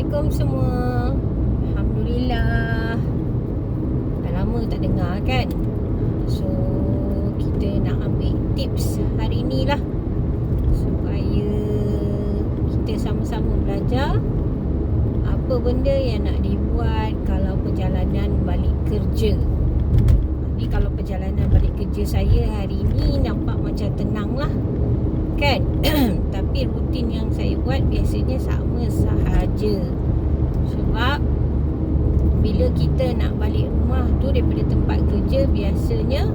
Assalamualaikum semua. Alhamdulillah. Dah lama tak dengar kan. So kita nak ambil tips hari ni lah, supaya kita sama-sama belajar apa benda yang nak dibuat kalau perjalanan balik kerja. Ni kalau perjalanan balik kerja saya hari ni nampak macam tenang lah kan. Tapi rutin yang saya buat biasanya sama sahaja. Sebab bila kita nak balik rumah tu daripada tempat kerja, biasanya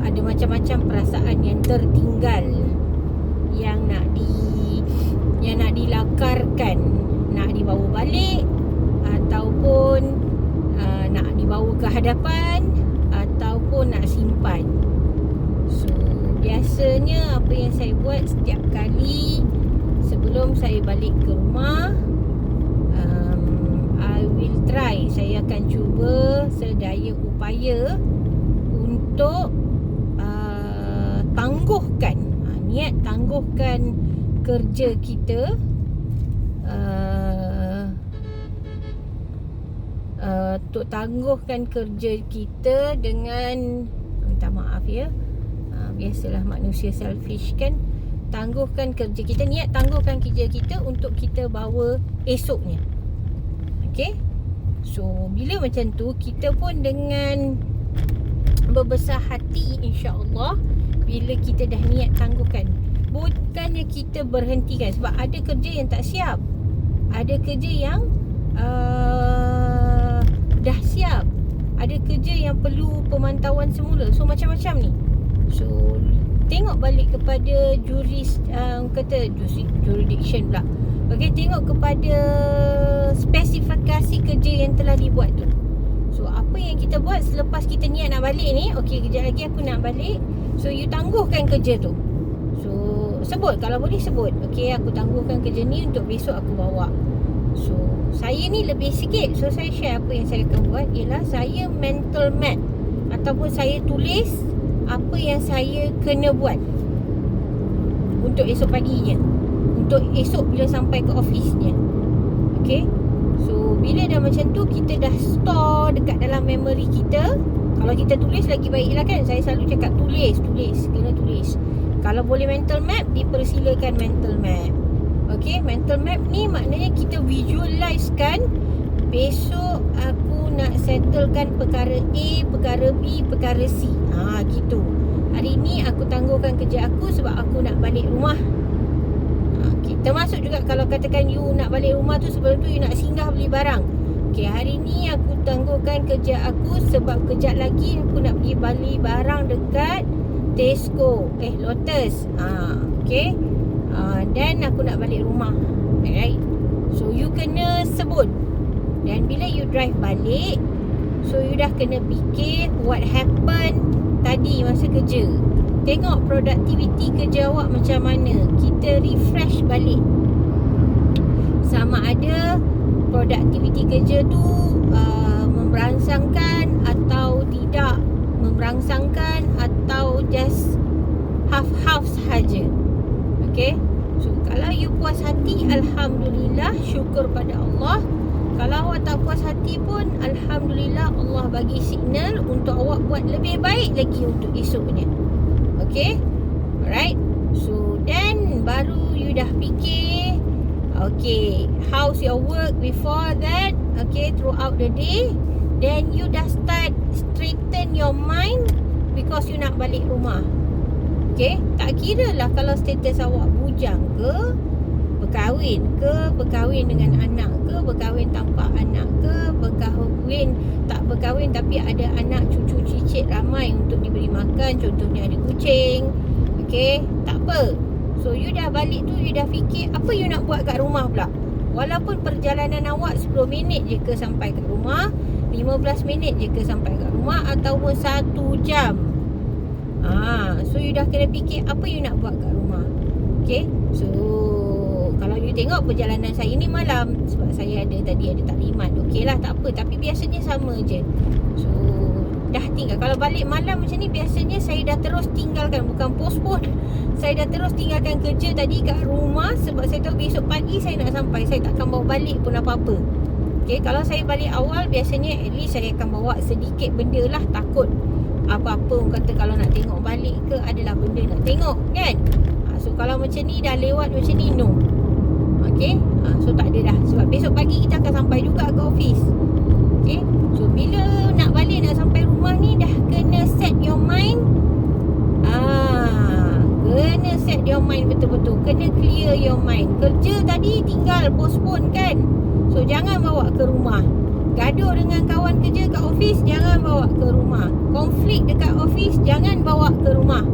ada macam-macam perasaan yang tertinggal, yang nak dilakarkan, nak dibawa balik ataupun nak dibawa ke hadapan ataupun nak simpan. So biasanya apa yang saya buat setiap kali sebelum saya balik ke rumah, I will try, saya akan cuba sedaya upaya untuk tangguhkan, niat tangguhkan kerja kita, untuk tangguhkan kerja kita dengan, minta maaf ya, biasalah manusia selfish kan. Tangguhkan kerja kita, niat tangguhkan kerja kita untuk kita bawa esoknya. Okay. So bila macam tu, kita pun dengan berbesar hati, insya-Allah, bila kita dah niat tangguhkan, bukannya kita berhentikan. Sebab ada kerja yang tak siap, ada kerja yang dah siap, ada kerja yang perlu pemantauan semula. So macam-macam ni. So tengok balik kepada jurisdiction pula. Okay, tengok kepada spesifikasi kerja yang telah dibuat tu. So apa yang kita buat selepas kita niat nak balik ni, okay, kejap lagi aku nak balik. So you tangguhkan kerja tu. So sebut, kalau boleh sebut, okay, aku tangguhkan kerja ni untuk besok aku bawa. So saya ni lebih sikit. So saya share apa yang saya akan buat ialah saya mental map ataupun saya tulis apa yang saya kena buat untuk esok paginya, untuk esok bila sampai ke office-nya. Okay. So bila dah macam tu, kita dah store dekat dalam memory kita. Kalau kita tulis lagi baiklah kan. Saya selalu cakap tulis, kena tulis. Kalau boleh mental map, dipersilakan mental map. Okay, mental map ni maknanya kita visualizekan besok aku nak settlekan perkara A, perkara B, perkara C. Gitu. Hari ni aku tangguhkan kerja aku sebab aku nak balik rumah. Kita masuk juga kalau katakan you nak balik rumah tu, sebelum tu you nak singgah beli barang. Okay, hari ni aku tangguhkan kerja aku sebab kejap lagi aku nak pergi beli barang dekat Tesco, Lotus. Okay. Dan aku nak balik rumah. Alright. So you kena sebut. Dan bila you drive balik, so you dah kena fikir what happened tadi masa kerja. Tengok productivity kerja awak macam mana. Kita refresh balik, sama ada productivity kerja tu memberangsangkan atau tidak memberangsangkan, atau just half-half sahaja. Okay. So kalau you puas hati, Alhamdulillah, syukur pada Allah. Kalau awak tak puas hati pun, Alhamdulillah, Allah bagi signal untuk awak buat lebih baik lagi untuk esoknya. Okay. Alright. So then baru you dah fikir, okay, how's your work before that, okay, throughout the day. Then you dah start straighten your mind because you nak balik rumah. Okay, tak kira lah kalau status awak bujang ke, berkahwin dengan anak ke, berkahwin tanpa anak ke, berkahwin tak berkahwin tapi ada anak, cucu, cicit ramai untuk diberi makan, contohnya ada kucing. Okay, tak apa. So you dah balik tu, you dah fikir apa you nak buat kat rumah pula. Walaupun perjalanan awak 10 minit je ke sampai kat rumah, 15 minit je ke sampai kat rumah, ataupun 1 jam. So you dah kena fikir apa you nak buat kat rumah. Okay. So kalau you tengok perjalanan saya ni malam, sebab saya tadi ada taklimat, okey lah, tak apa. Tapi biasanya sama je. So dah tinggal. Kalau balik malam macam ni, biasanya saya dah terus tinggalkan, bukan postpone, saya dah terus tinggalkan kerja tadi kat rumah. Sebab saya tahu besok pagi saya nak sampai. Saya takkan bawa balik pun apa-apa. Okay, kalau saya balik awal, biasanya at least saya akan bawa sedikit benda lah. Takut apa-apa orang kata kalau nak tengok balik ke, adalah benda nak tengok kan. So kalau macam ni dah lewat macam ni, no. Okay, so tak ada dah. Sebab besok pagi kita akan sampai juga ke office. Okay, so bila nak balik, nak sampai rumah ni, dah kena set your mind. Kena set your mind betul-betul. Kena clear your mind. Kerja tadi tinggal postpone kan. So jangan bawa ke rumah. Gaduh dengan kawan kerja kat office, jangan bawa ke rumah. Konflik dekat office, jangan bawa ke rumah.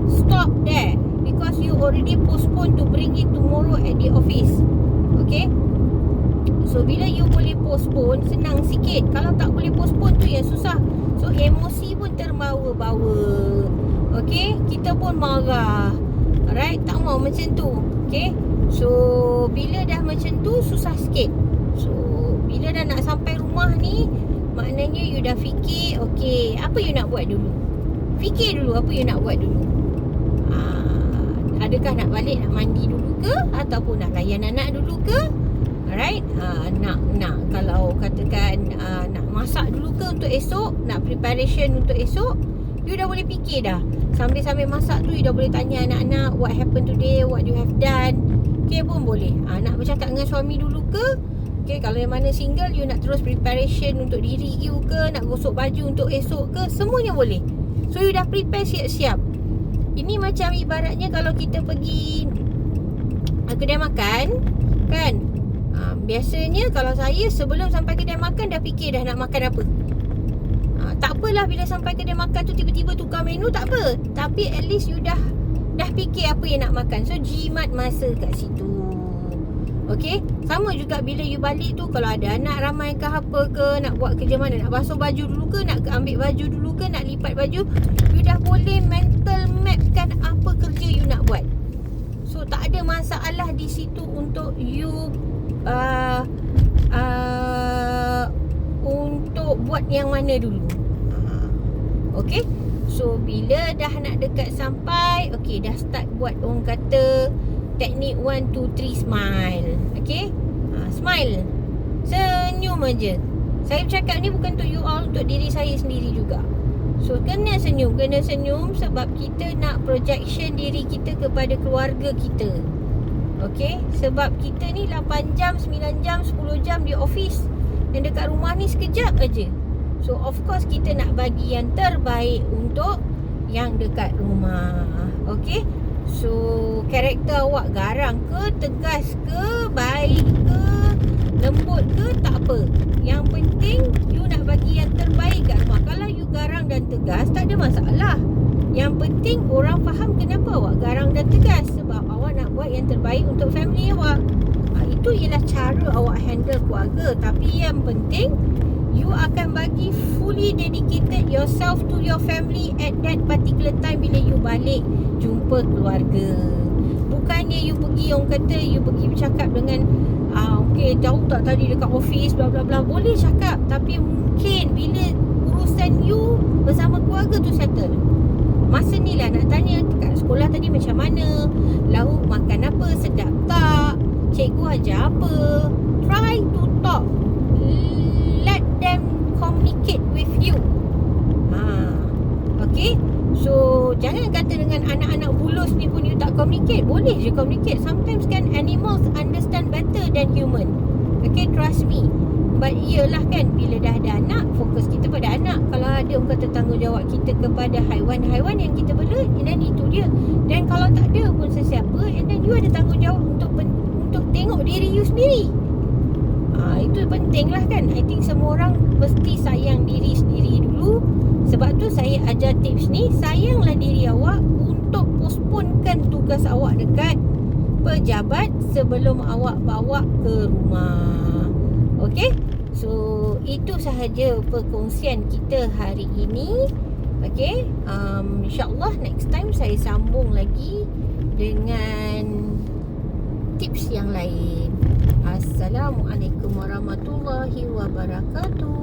Stop there. Because you already postpone to bring it tomorrow at the office. Okay, so bila you boleh postpone, senang sikit. Kalau tak boleh postpone tu yang susah. So emosi pun terbawa-bawa. Okay, kita pun marah. Alright, tak mau macam tu. Okay, so bila dah macam tu, susah sikit. So bila dah nak sampai rumah ni, maknanya you dah fikir, okay, apa you nak buat dulu. Fikir dulu apa you nak buat dulu. Adakah nak balik, nak mandi dulu ke, ataupun nak layan anak dulu ke? Alright, nak kalau katakan nak masak dulu ke untuk esok, nak preparation untuk esok, you dah boleh fikir dah. Sambil-sambil masak tu, you dah boleh tanya anak-anak, what happened today, what you have done. Okay, pun boleh. Nak bercakap dengan suami dulu ke? Okay, kalau yang mana single, you nak terus preparation untuk diri you ke, nak gosok baju untuk esok ke, semuanya boleh. So you dah prepare siap-siap. Ini macam ibaratnya kalau kita pergi kedai makan kan. Biasanya kalau saya sebelum sampai kedai makan dah fikir dah nak makan apa. Tak apalah bila sampai kedai makan tu tiba-tiba tukar menu, tak apa. Tapi at least you dah fikir apa yang nak makan. So jimat masa kat situ. Okay, sama juga bila you balik tu, kalau ada anak ramai ke apa ke, nak buat kerja mana, nak basuh baju dulu ke, nak ambil baju dulu ke, nak lipat baju, you dah boleh mental mapkan apa kerja you nak buat. So tak ada masalah di situ untuk you untuk buat yang mana dulu. Okay, so bila dah nak dekat sampai, okay, dah start buat orang kata teknik 1, 2, 3 smile. Okay, smile, senyum aja. Saya bercakap ni bukan untuk you all, untuk diri saya sendiri juga. So kena senyum sebab kita nak projection diri kita kepada keluarga kita. Okay, sebab kita ni 8 jam, 9 jam, 10 jam di office, dan dekat rumah ni sekejap aja. So of course kita nak bagi yang terbaik untuk yang dekat rumah. Okay, so karakter awak garang ke, tegas ke, baik ke, lembut ke, tak apa. Yang penting you nak bagi yang terbaik kat rumah. Kalau you garang dan tegas, tak ada masalah. Yang penting orang faham kenapa awak garang dan tegas. Sebab awak nak buat yang terbaik untuk family awak. Itu ialah cara awak handle keluarga. Tapi yang penting you akan bagi fully dedicated yourself to your family at that particular time bila you balik jumpa keluarga. Bukannya you pergi, orang kata you pergi bercakap dengan okay, jauh tak tadi dekat office bla bla bla. Boleh cakap, tapi mungkin bila urusan you bersama keluarga tu settle, masa ni lah nak tanya dekat sekolah tadi macam mana, lauk makan apa, sedap tak, cikgu ajar apa. Try to talk, let them communicate with you. Okay, so jangan kata dengan anak-anak bulus ni pun you tak communicate. Boleh je communicate. Sometimes kan animals understand better than human. Okay, trust me. But iyalah kan, bila dah ada anak, fokus kita pada anak. Kalau ada orang kata tanggungjawab kita kepada haiwan-haiwan yang kita bela, dan itu dia. Dan kalau tak ada pun sesiapa, and then you ada tanggungjawab untuk tengok diri you sendiri. Itu penting lah kan. I think semua orang mesti sayang diri sendiri dulu. Sebab tu saya ajar tips ni, sayanglah diri awak untuk postponekan tugas awak dekat pejabat sebelum awak bawa ke rumah. Okay, so itu sahaja perkongsian kita hari ini. Okay, InsyaAllah next time saya sambung lagi dengan tips yang lain. Assalamualaikum warahmatullahi wabarakatuh.